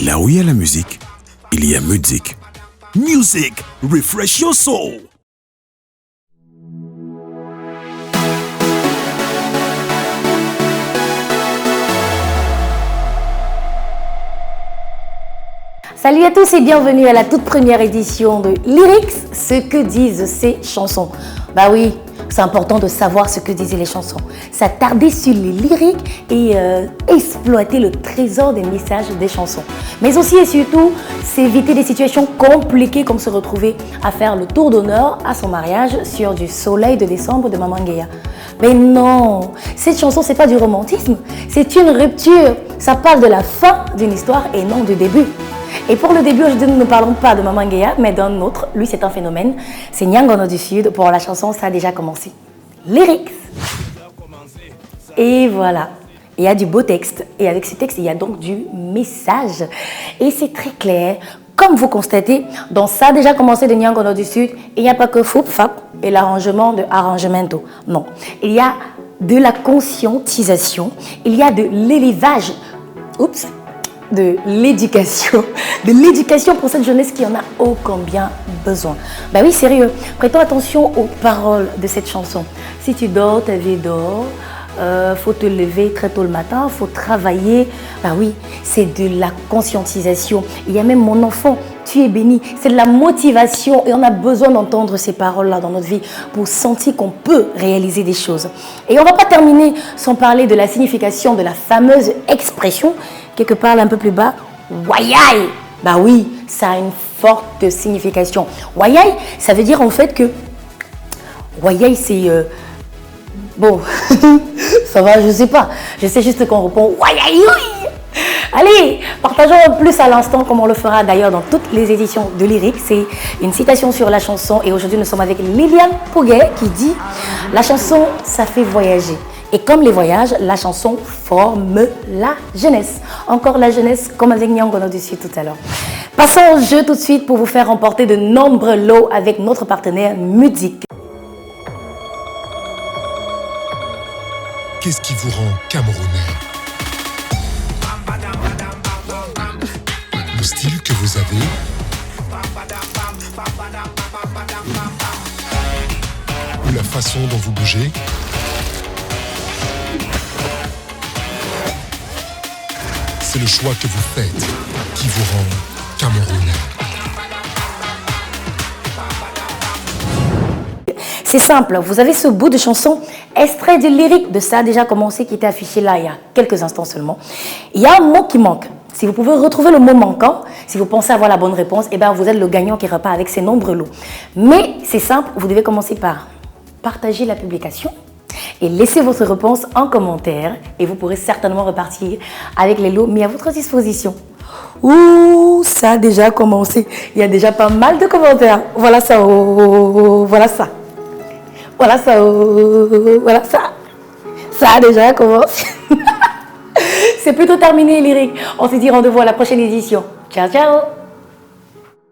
Là où il y a la musique, il y a musique. Music, refresh your soul. Salut à tous et bienvenue à la toute première édition de Lyrics, ce que disent ces chansons. Bah oui, c'est important de savoir ce que disaient les chansons. S'attarder sur les lyriques et exploiter le trésor des messages des chansons. Mais aussi et surtout, s'éviter des situations compliquées comme se retrouver à faire le tour d'honneur à son mariage sur du soleil de décembre de Maman Guéa. Mais non, cette chanson, c'est pas du romantisme, c'est une rupture. Ça parle de la fin d'une histoire et non du début. Et pour le début, aujourd'hui, nous ne parlons pas de Maman Guéa, mais d'un autre. Lui, c'est un phénomène. C'est Nyangono du Sud. Pour la chanson, ça a déjà commencé. Lyrics. Et voilà. Il y a du beau texte. Et avec ce texte, il y a donc du message. Et c'est très clair. Comme vous constatez, dans ça a déjà commencé de Nyangono du Sud, il n'y a pas que Foup, Fap et l'arrangement de Arrangemento. Non. Il y a de la conscientisation. Il y a de l'élevage. Oups. De l'éducation pour cette jeunesse qui en a ô combien besoin. Bah oui, sérieux, prêtons attention aux paroles de cette chanson. Si tu dors, ta vie dort, faut te lever très tôt le matin, faut travailler. Bah oui, c'est de la conscientisation. Il y a même mon enfant, tu es béni. C'est de la motivation et on a besoin d'entendre ces paroles-là dans notre vie pour sentir qu'on peut réaliser des choses. Et on ne va pas terminer sans parler de la signification de la fameuse expression quelque part un peu plus bas, Wayai. Bah oui, ça a une forte signification. Wayai, ça veut dire en fait que Wayai, c'est bon, ça va, je sais pas. Je sais juste qu'on répond Wayai. Allez, partageons plus à l'instant, comme on le fera d'ailleurs dans toutes les éditions de Lyrics. C'est une citation sur la chanson et aujourd'hui nous sommes avec Liliane Pouguet qui dit « La chanson, ça fait voyager ». Et comme les voyages, la chanson forme la jeunesse. Encore la jeunesse, comme avec Nyangono du Sud tout à l'heure. Passons au jeu tout de suite pour vous faire remporter de nombreux lots avec notre partenaire Music. Qu'est-ce qui vous rend camerounais? Le style que vous avez? Ou la façon dont vous bougez? C'est le choix que vous faites qui vous rend camerounais. C'est simple, vous avez ce bout de chanson, extrait du lyrique de ça a déjà commencé qui était affiché là il y a quelques instants seulement. Il y a un mot qui manque. Si vous pouvez retrouver le mot manquant, si vous pensez avoir la bonne réponse, eh bien vous êtes le gagnant qui repart avec ses nombreux lots. Mais c'est simple, vous devez commencer par partager la publication et laissez votre réponse en commentaire et vous pourrez certainement repartir avec les lots mis à votre disposition. Ouh, ça a déjà commencé. Il y a déjà pas mal de commentaires. Voilà ça, oh, voilà ça. Voilà ça, oh, voilà ça. Ça a déjà commencé. C'est plutôt terminé, Lyric. On se dit rendez-vous à la prochaine édition. Ciao, ciao.